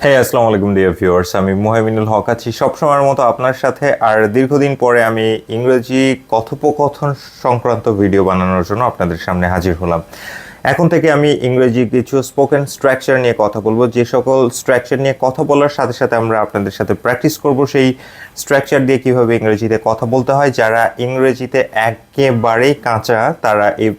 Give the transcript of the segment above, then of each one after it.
হ্যাঁ, আসসালামু আলাইকুম ডিয়ার ভিউয়ার্স। আমি মুহাইমিনুল হক আছি সবসময়ের মতো আপনার সাথে। আর দীর্ঘদিন পরে আমি ইংরেজি কথোপকথন সংক্রান্ত ভিডিও বানানোর জন্য আপনাদের সামনে হাজির হলাম। এখন থেকে আমি ইংরেজি কিছু স্পোকেন স্ট্রাকচার নিয়ে কথা বলবো, যে সকল স্ট্রাকচার নিয়ে কথা বলার সাথে সাথে আমরা আপনাদের সাথে প্র্যাকটিস করব সেই স্ট্রাকচার দিয়ে কীভাবে ইংরেজিতে কথা বলতে হয়। যারা ইংরেজিতে একেবারেই কাঁচা তারা এই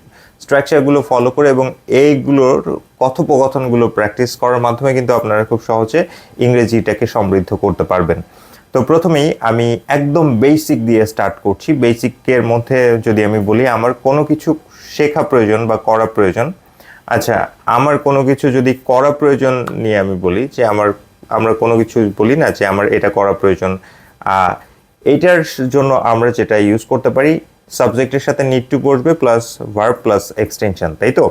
স্ট্রাকচারগুলো ফলো করে এবং এইগুলোর কথোপকথনগুলো প্র্যাকটিস করার মাধ্যমে কিন্তু আপনারা খুব সহজে ইংরেজিটাকে সমৃদ্ধ করতে পারবেন। তো প্রথমেই আমি একদম বেসিক দিয়ে স্টার্ট করছি। বেসিকের মধ্যে যদি আমি বলি, আমার কোনো কিছু শেখা প্রয়োজন বা করা প্রয়োজন। আচ্ছা, আমার কোনো কিছু যদি করা প্রয়োজন নিয়ে আমি বলি যে আমরা কোনো কিছু বলি না যে আমার এটা করা প্রয়োজন, এটার জন্য আমরা যেটা ইউজ করতে পারি, সাবজেক্টের সাথে নিড টু বসবে প্লাস ভার্ব প্লাস এক্সটেনশন, তাই তো?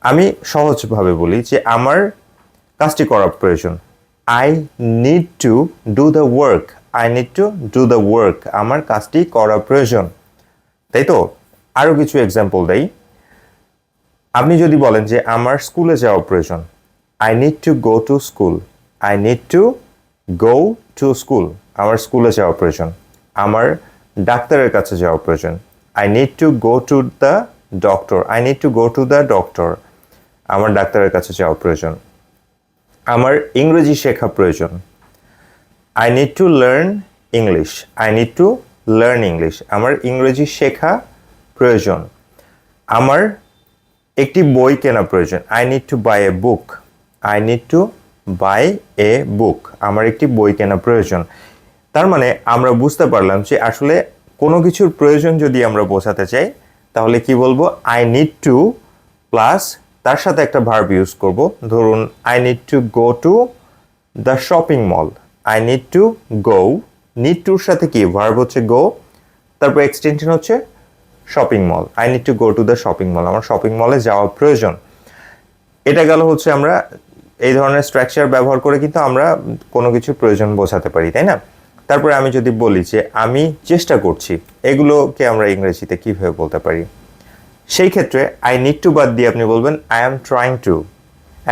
আমি সহজভাবে বলি যে আমার কাজটি করা প্রয়োজন। I need to do the work. I need to do the work. আমার কাজটি করা প্রয়োজন, তাই তো? আরও কিছু এক্সাম্পল দেই। আপনি যদি বলেন যে আমার স্কুলে যাওয়া প্রয়োজন, I need to go to school. I need to go to school. আমার স্কুলে যাওয়া প্রয়োজন। আমার ডাক্তারের কাছে যাওয়া প্রয়োজন। I need to go to the doctor. I need to go to the doctor. আমার ডাক্তারের কাছে যাওয়া প্রয়োজন। আমার ইংরেজি শেখা প্রয়োজন। I need to learn English. I need to learn English. আমার ইংরেজি শেখা প্রয়োজন। আমার একটি বই কেনা প্রয়োজন। I need to buy a book. I need to buy a book. আমার একটি বই কেনা প্রয়োজন। তার মানে আমরা বুঝতে পারলাম যে আসলে কোনো কিছুর প্রয়োজন যদি আমরা বোঝাতে চাই তাহলে কি বলবো, আই নিড টু প্লাস তার সাথে একটা ভার্ব ইউজ করব। ধরুন, I need to go to the shopping mall. I need to go, need টুর সাথে কি ভার্ব হচ্ছে গো, তারপর এক্সটেনশন হচ্ছে shopping mall. I need to go to the shopping mall. আমার শপিং মলে যাওয়া প্রয়োজন। এটা গেল হচ্ছে আমরা এই ধরনের স্ট্রাকচার ব্যবহার করে কিন্তু আমরা কোনো কিছু প্রয়োজন বোঝাতে পারি, তাই না? তারপরে আমি যদি বলি যে আমি চেষ্টা করছি, এগুলোকে আমরা ইংরেজিতে কীভাবে বলতে পারি? সেই ক্ষেত্রে আই নিড টু বাদ দিয়ে আপনি বলবেন আই অ্যাম ট্রাইং টু।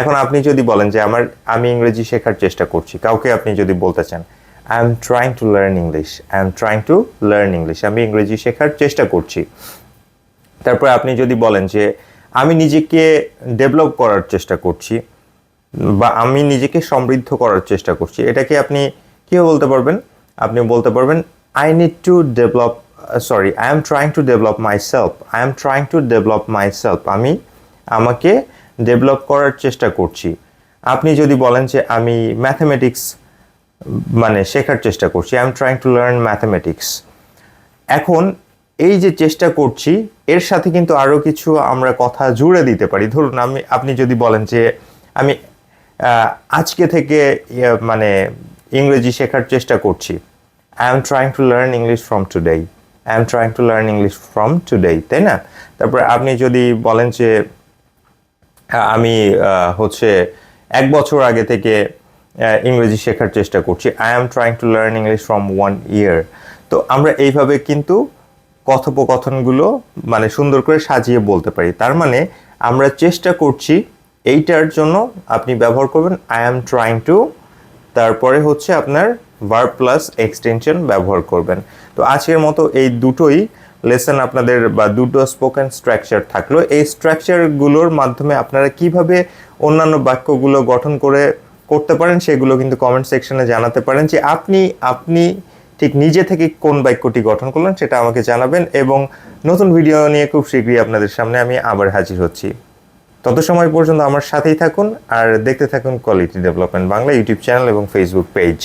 এখন আপনি যদি বলেন যে আমি ইংরেজি শেখার চেষ্টা করছি, কাউকে আপনি যদি বলতে চান I am trying to learn English. I am trying to learn English. আমি ইংরেজি শেখার চেষ্টা করছি। তারপরে আপনি যদি বলেন যে আমি নিজেকে ডেভেলপ করার চেষ্টা করছি বা আমি নিজেকে সমৃদ্ধ করার চেষ্টা করছি, এটাকে আপনি কীভাবে বলতে পারবেন? আপনি বলতে পারবেন I need to develop, I am trying to develop my self. I am trying to develop my self. আমি আমাকে ডেভেলপ করার চেষ্টা করছি। আপনি যদি বলেন যে আমি ম্যাথমেটিক্স শেখার চেষ্টা করছি, I am trying to learn mathematics. এখন এই যে চেষ্টা করছি এর সাথে কিন্তু আরও কিছু আমরা কথা জুড়ে দিতে পারি। ধরুন আপনি যদি বলেন যে আমি আজকে থেকে ইংরেজি শেখার চেষ্টা করছি, I am trying to learn English from today. I am trying to learn English from today, তাই না? তারপরে আপনি যদি বলেন যে আমি হচ্ছে 1 বছর আগে থেকে ইংরেজি শেখার চেষ্টা করছি, I am trying to learn English from 1 ইয়ার। তো আমরা এইভাবে কিন্তু কথোপকথনগুলো সুন্দর করে সাজিয়ে বলতে পারি। তার মানে আমরা চেষ্টা করছি, এইটার জন্য আপনি ব্যবহার করবেন আই এম ট্রাইং টু, তারপরে হচ্ছে আপনার ভার্ব প্লাস এক্সটেনশন ব্যবহার করবেন। তো আজকের মতো এই দুটোই লেসন আপনাদের বা দুটো স্পোকেন স্ট্রাকচার থাকলো। এই স্ট্রাকচারগুলোর মাধ্যমে আপনারা কিভাবে অন্যান্য বাক্যগুলো গঠন করতে পারেন সেগুলো কিন্তু কমেন্ট সেকশনে জানাতে পারেন যে আপনি ঠিক নিজে থেকে কোন বাক্যটি গঠন করলেন সেটা আমাকে জানাবেন। এবং নতুন ভিডিও নিয়ে খুব শীঘ্রই আপনাদের সামনে আমি আবার হাজির হচ্ছি। তত সময় পর্যন্ত আমার সাথেই থাকুন আর দেখতে থাকুন quality development Bangla YouTube channel এবং ফেসবুক পেজ।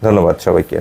ধন্যবাদ সবাইকে।